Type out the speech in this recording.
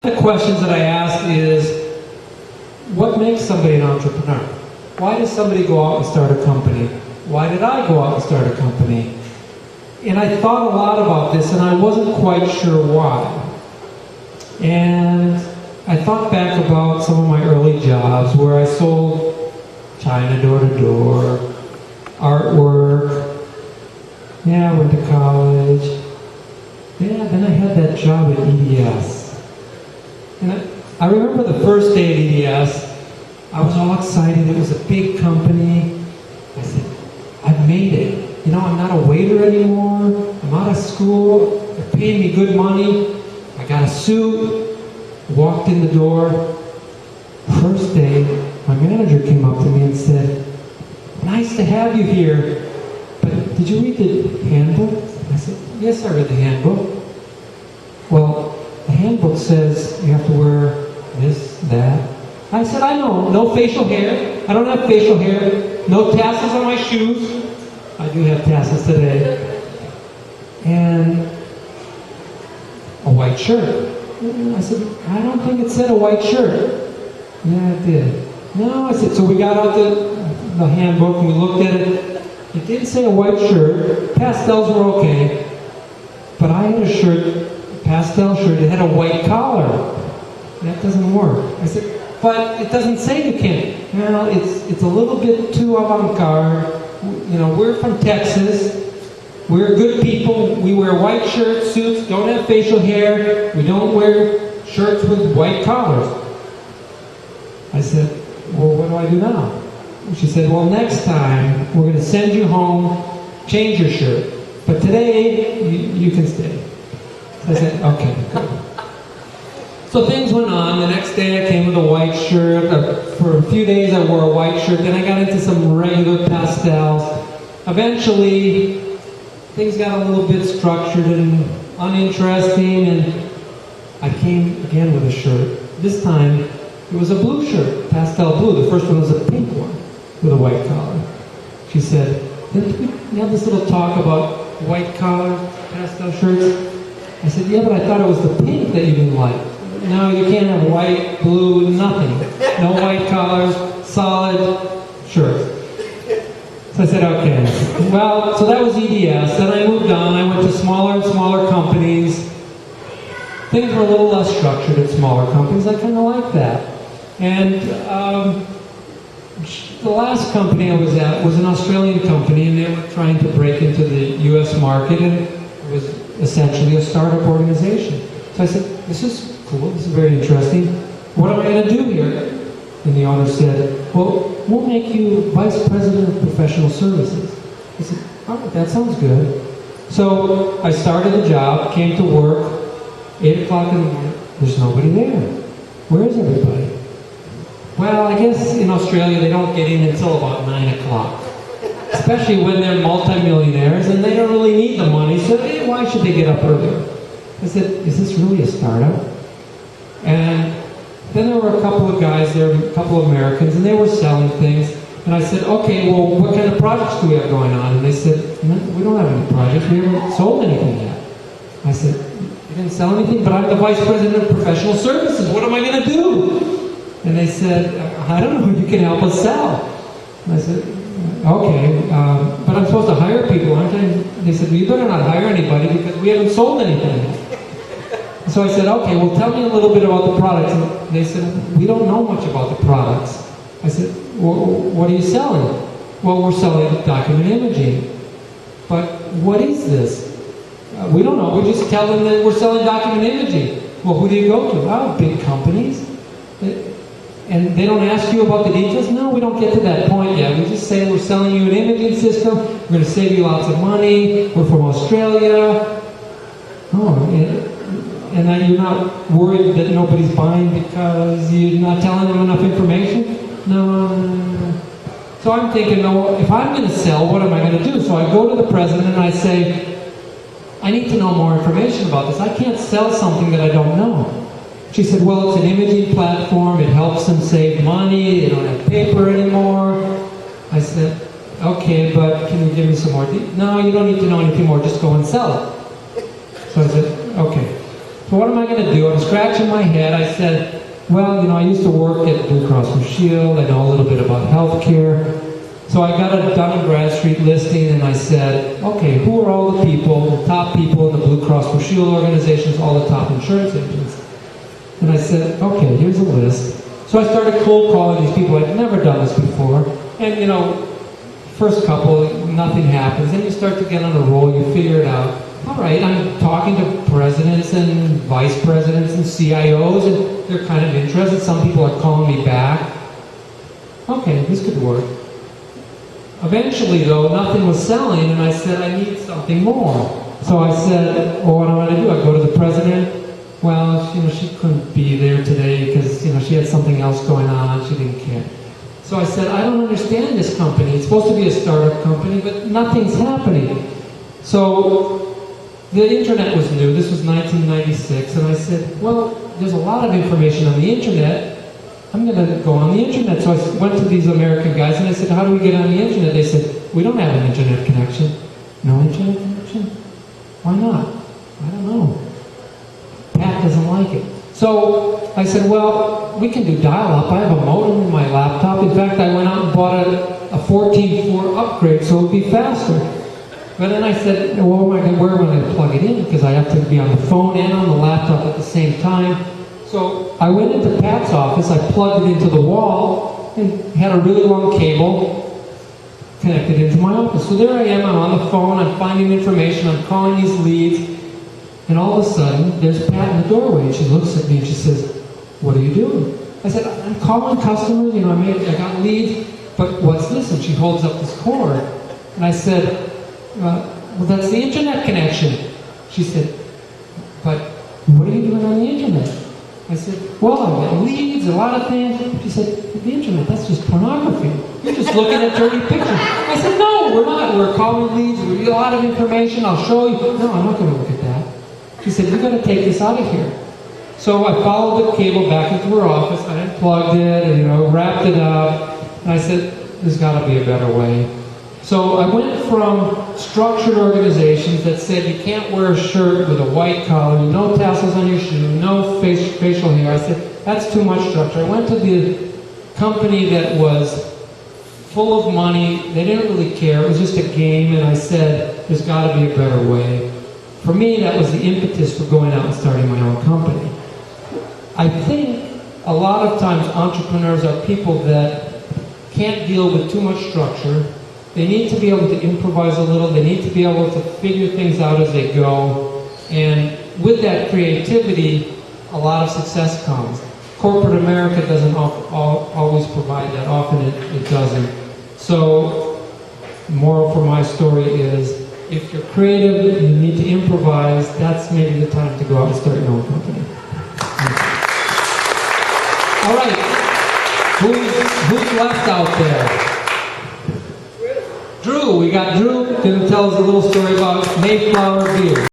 The questions that I ask is, what makes somebody an entrepreneur? Why does somebody go out and start a company? Why did I go out and start a company? And I thought a lot about this, and I wasn't quite sure why. And I thought back about some of my early jobs where I sold china door to door, artwork. Yeah, I went to college. Yeah, then I had that job at EDS. And I remember the first day at EDS, I was all excited. It was a big company. I said, I've made it. You know, I'm not a waiter anymore. I'm out of school. They're paying me good money. I got a suit. Walked in the door. First day, my manager came up to me and said, nice to have you here. But did you read the handbook? I said, yes, I read the handbook. Well, the handbook says you have to wear this, that. I said, I know, no facial hair. I don't have facial hair. No tassels on my shoes. I do have tassels today. And a white shirt. I said, I don't think it said a white shirt. Yeah, it did. No, I said, so we got out the handbook and we looked at it. It didn't say a white shirt. Pastels were okay. But I had a shirt, a pastel shirt, it had a white collar. That doesn't work. I said, but it doesn't say you can't. Well, it's a little bit too avant-garde. You know, we're from Texas. We're good people. We wear white shirts, suits, don't have facial hair. We don't wear shirts with white collars. I said, well, what do I do now? She said, well, next time we're going to send you home, change your shirt. But today, you can stay. So I said, okay, good. So things went on. The next day I came with a white shirt. For a few days I wore a white shirt. Then I got into some regular pastels. Eventually, things got a little bit structured and uninteresting, and I came again with a shirt. This time, it was a blue shirt, pastel blue. The first one was a pink one with a white collar. She said, didn't we have this little talk about white collar, pastel shirts? I said, yeah, but I thought it was the pink that you didn't like. No, you can't have white, blue, nothing. No white collars, solid shirts. So I said, okay. Well, so that was EDS. Then I moved on. I went to smaller and smaller companies. Things were a little less structured at smaller companies. I kind of like that. And the last company I was at was an Australian company, and they were trying to break into the U.S. market, and it was essentially a startup organization. So I said, this is cool. This is very interesting. What am I going to do here? And the owner said, well, we'll make you Vice President of Professional Services. I said, all right, that sounds good. So I started the job, came to work, 8 o'clock in the morning. There's nobody there. Where is everybody? Well, I guess in Australia they don't get in until about 9 o'clock. Especially when they're multimillionaires and they don't really need the money, so why should they get up earlier? I said, is this really a startup? And then there were a couple of guys there, a couple of Americans, and they were selling things. And I said, okay, well, what kind of projects do we have going on? And they said, no, we don't have any projects. We haven't sold anything yet. I said, you didn't sell anything? But I'm the Vice President of Professional Services. What am I going to do? And they said, I don't know, you can help us sell. And I said, okay, but I'm supposed to hire people, aren't I? And they said, well, you better not hire anybody because we haven't sold anything. So I said, okay, well, tell me a little bit about the products. And they said, we don't know much about the products. I said, well, what are you selling? Well, we're selling document imaging. But what is this? We don't know. We just tell them that we're selling document imaging. Well, who do you go to? Oh, big companies. And they don't ask you about the details? No, we don't get to that point yet. We just say we're selling you an imaging system. We're going to save you lots of money. We're from Australia. Oh, and then you're not worried that nobody's buying because you're not telling them enough information? No. So I'm thinking, no, if I'm going to sell, what am I going to do? So I go to the president and I say, I need to know more information about this. I can't sell something that I don't know. She said, well, it's an imaging platform. It helps them save money. They don't have paper anymore. I said, okay, but can you give me some more details? No, you don't need to know anything more. Just go and sell it. So I said, okay. So what am I going to do? I'm scratching my head. I said, well, I used to work at Blue Cross Blue Shield. I know a little bit about healthcare. So I got a Dun & Bradstreet listing, and I said, okay, who are all the people, the top people in the Blue Cross Blue Shield organizations, all the top insurance agents? And I said, okay, here's a list. So I started cold calling these people. I'd never done this before. And, first couple, nothing happens. Then you start to get on a roll, you figure it out. All right, I'm talking to presidents and vice presidents and CIOs, and they're kind of interested. Some people are calling me back. Okay, this could work. Eventually, though, nothing was selling, and I said, I need something more. So I said, well, what am I going to do? I go to the president. Well, she couldn't be there today because, she had something else going on. She didn't care. So I said, I don't understand this company. It's supposed to be a startup company, but nothing's happening. So the internet was new. This was 1996. And I said, well, there's a lot of information on the internet. I'm going to go on the internet. So I went to these American guys and I said, how do we get on the internet? They said, we don't have an internet connection. No internet connection? Why not? I don't know. Pat doesn't like it. So I said, well, we can do dial-up. I have a modem in my laptop. In fact, I went out and bought a 14.4 upgrade so it would be faster. But then I said, well, where am I going to plug it in? Because I have to be on the phone and on the laptop at the same time. So I went into Pat's office. I plugged it into the wall and had a really long cable connected into my office. So there I am. I'm on the phone. I'm finding information. I'm calling these leads. And all of a sudden, there's Pat in the doorway, and she looks at me and she says, what are you doing? I said, I'm calling customers, I got leads, but what's this? And she holds up this cord. And I said, well, that's the internet connection. She said, but what are you doing on the internet? I said, well, I'm getting leads, a lot of things. She said, the internet, that's just pornography. You're just looking at dirty pictures. I said, no, we're not. We're calling leads, we get a lot of information, I'll show you. No, I'm not going to look at that. She said, you're going to take this out of here. So I followed the cable back into her office, I unplugged it, and wrapped it up, and I said, there's got to be a better way. So I went from structured organizations that said you can't wear a shirt with a white collar, no tassels on your shoe, no facial hair. I said, that's too much structure. I went to the company that was full of money, they didn't really care, it was just a game, and I said, there's got to be a better way. For me, that was the impetus for going out and starting my own company. I think a lot of times entrepreneurs are people that can't deal with too much structure. They need to be able to improvise a little. They need to be able to figure things out as they go. And with that creativity, a lot of success comes. Corporate America doesn't always provide that. Often it doesn't. So, the moral for my story is, if you're creative and you need to improvise, that's maybe the time to go out and start your own company. All right, who's left out there? Drew. We got Drew going to tell us a little story about Mayflower beer.